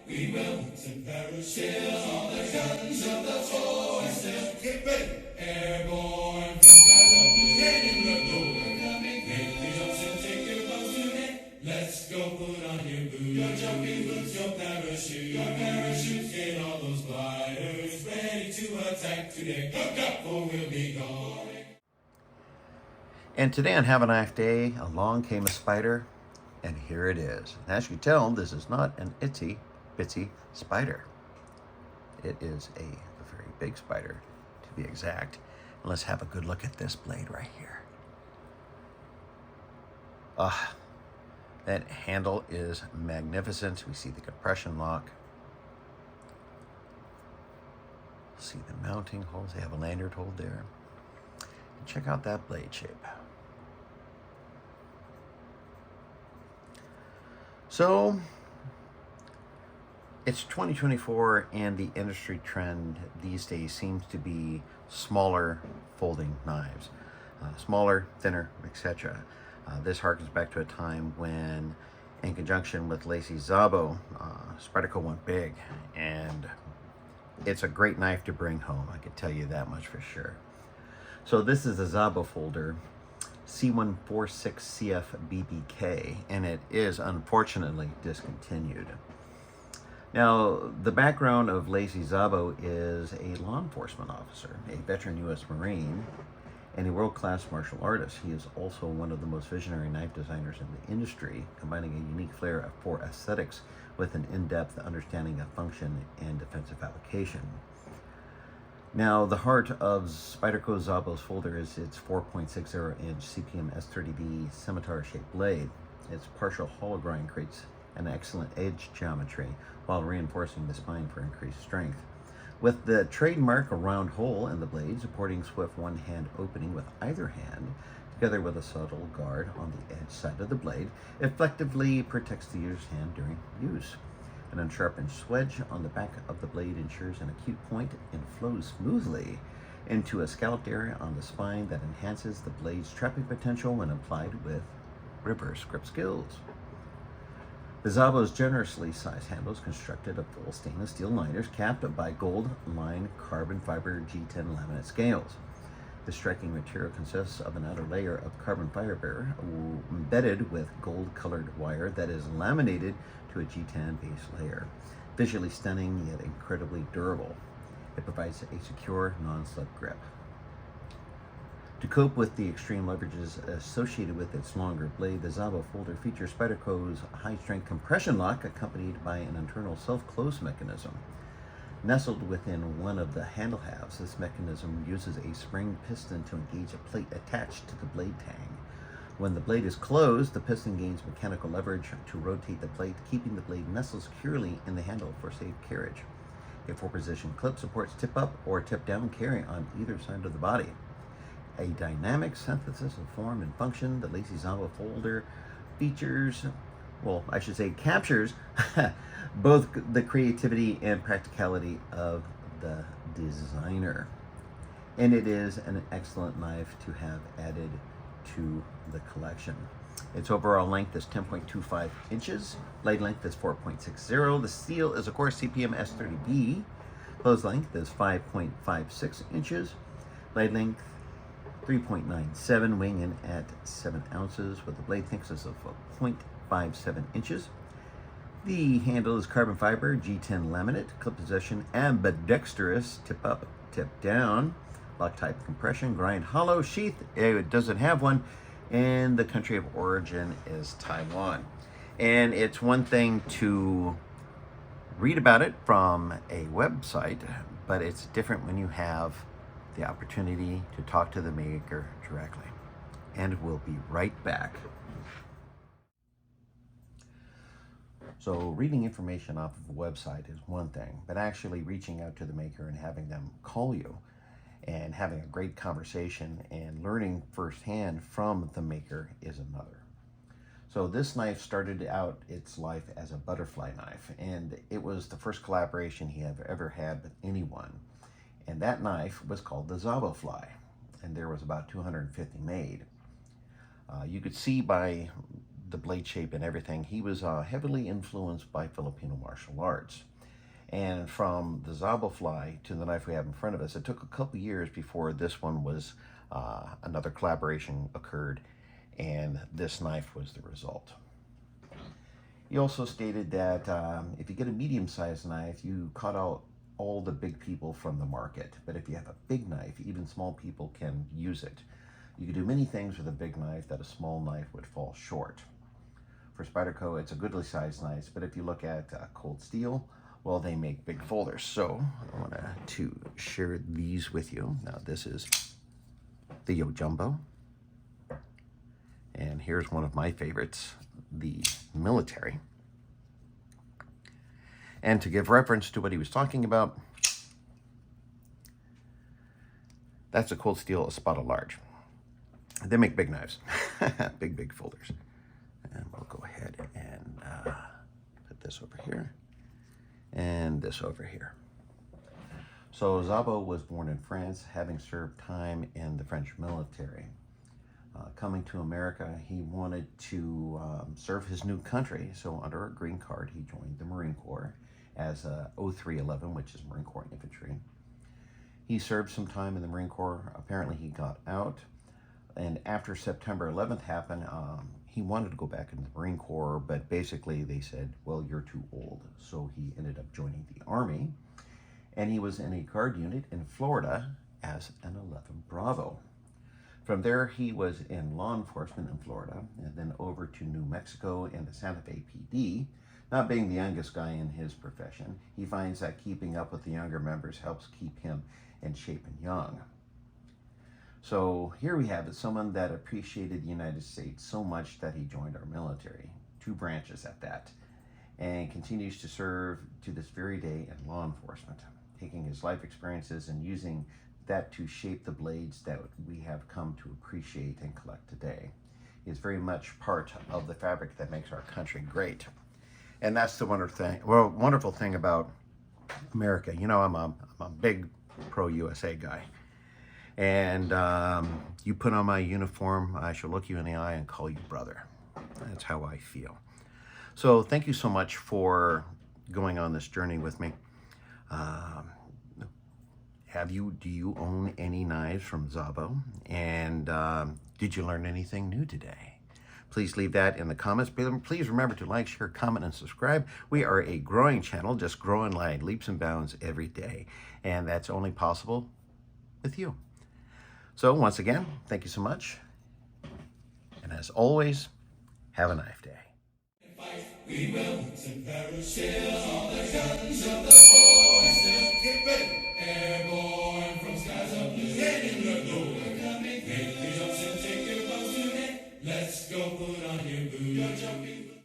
We will parachute on the guns of the foe and still get ready. Airborne from skies up the head in the door. Coming, make the jumps and take your bows today. Let's go put on your boots, your jumping boots, your parachutes, get all those gliders ready to attack today. Hook up or we'll be gone. And today on Have a Knife Day, along came a Spyder, and here it is. And as you can tell, this is not an itsy bitsy Spyder. It is a very big Spyder, to be exact. And let's have a good look at this blade right here. That handle is magnificent. We see the compression lock. See the mounting holes. They have a lanyard hold there. And check out that blade shape. So, it's 2024, and the industry trend these days seems to be smaller folding knives. Smaller, thinner, etc. This harkens back to a time when, in conjunction with Laci Szabo, Spyderco went big, and it's a great knife to bring home. I can tell you that much for sure. So this is a Szabo Folder C146CF BBK, and it is unfortunately discontinued. Now, the background of Laci Szabo is a law enforcement officer, a veteran U.S. Marine, and a world-class martial artist. He is also one of the most visionary knife designers in the industry, combining a unique flair for aesthetics with an in-depth understanding of function and defensive application. Now, the heart of Spyderco Szabo's Folder is its 4.60-inch CPM S30B scimitar-shaped blade. Its partial hollow grind creates an excellent edge geometry while reinforcing the spine for increased strength. With the trademark round hole in the blade supporting swift one-hand opening with either hand, together with a subtle guard on the edge side of the blade, it effectively protects the user's hand during use. An unsharpened swedge on the back of the blade ensures an acute point and flows smoothly into a scalloped area on the spine that enhances the blade's trapping potential when applied with reverse grip skills. The Szabo's generously sized handle is constructed of full stainless steel liners capped by gold-lined carbon fiber G10 laminate scales. The striking material consists of an outer layer of carbon fiber embedded with gold-colored wire that is laminated to a G10 base layer. Visually stunning, yet incredibly durable. It provides a secure, non-slip grip. To cope with the extreme leverages associated with its longer blade, the Szabo Folder features Spyderco's high-strength compression lock accompanied by an internal self-close mechanism. Nestled within one of the handle halves, this mechanism uses a spring piston to engage a plate attached to the blade tang. When the blade is closed, the piston gains mechanical leverage to rotate the plate, keeping the blade nestled securely in the handle for safe carriage. A 4-position clip supports tip-up or tip-down carry on either side of the body. A dynamic synthesis of form and function, the Laci Szabo Folder features, well, I should say captures, both the creativity and practicality of the designer. And it is an excellent knife to have added to the collection. Its overall length is 10.25 inches. Blade length is 4.60. The steel is, of course, CPM S30B. Close length is 5.56 inches. Blade length 3.97, weighing in at 7 ounces with a blade thickness of 0.57 inches. The handle is carbon fiber, G10 laminate, clip position, ambidextrous, tip up, tip down, lock type compression, grind hollow, sheath, it doesn't have one, and the country of origin is Taiwan. And it's one thing to read about it from a website, but it's different when you have the opportunity to talk to the maker directly. And we'll be right back. So reading information off of a website is one thing, but actually reaching out to the maker and having them call you and having a great conversation and learning firsthand from the maker is another. So this knife started out its life as a butterfly knife, and it was the first collaboration he ever had with anyone. And that knife was called the Szabo Fly, and there was about 250 made. You could see by the blade shape and everything, he was heavily influenced by Filipino martial arts. And from the Szabo fly to the knife we have in front of us, it took a couple years before this one was, another collaboration occurred, and this knife was the result. He also stated that if you get a medium-sized knife, you cut out all the big people from the market. But if you have a big knife, even small people can use it. You can do many things with a big knife that a small knife would fall short. For Spyderco, it's a goodly sized knife, but if you look at Cold Steel, well, they make big folders. So I want to share these with you. Now, this is the Yo Jumbo. And here's one of my favorites, the Military. And to give reference to what he was talking about, that's a Cold Steel Espada Large. They make big knives, big folders. And we'll go ahead and put this over here and this over here. So Szabo was born in France, having served time in the French military. Coming to America, he wanted to serve his new country, so under a green card, he joined the Marine Corps as 0311, which is Marine Corps Infantry. He served some time in the Marine Corps. Apparently he got out, and after September 11th happened, he wanted to go back into the Marine Corps, but basically they said, well, you're too old. So he ended up joining the Army, and he was in a guard unit in Florida as an 11 Bravo. From there, he was in law enforcement in Florida, and then over to New Mexico in the Santa Fe PD. Not being the youngest guy in his profession, he finds that keeping up with the younger members helps keep him in shape and young. So here we have it, someone that appreciated the United States so much that he joined our military, 2 branches at that, and continues to serve to this very day in law enforcement, taking his life experiences and using that to shape the blades that we have come to appreciate and collect today. He is very much part of the fabric that makes our country great. And that's the wonderful thing about America. You know, I'm a big pro-USA guy. And you put on my uniform, I shall look you in the eye and call you brother. That's how I feel. So thank you so much for going on this journey with me. Do you own any knives from Szabo? And did you learn anything new today? Please leave that in the comments. Please remember to like, share, comment, and subscribe. We are a growing channel, just growing like leaps and bounds every day. And that's only possible with you. So once again, thank you so much. And as always, have a knife day. We will parachute all the guns of the forces. Get ready. Airborne from skies of blue. Get in the door. We're coming. Make the jumps and take your bows today. Let's go put on your boots. You're jumping.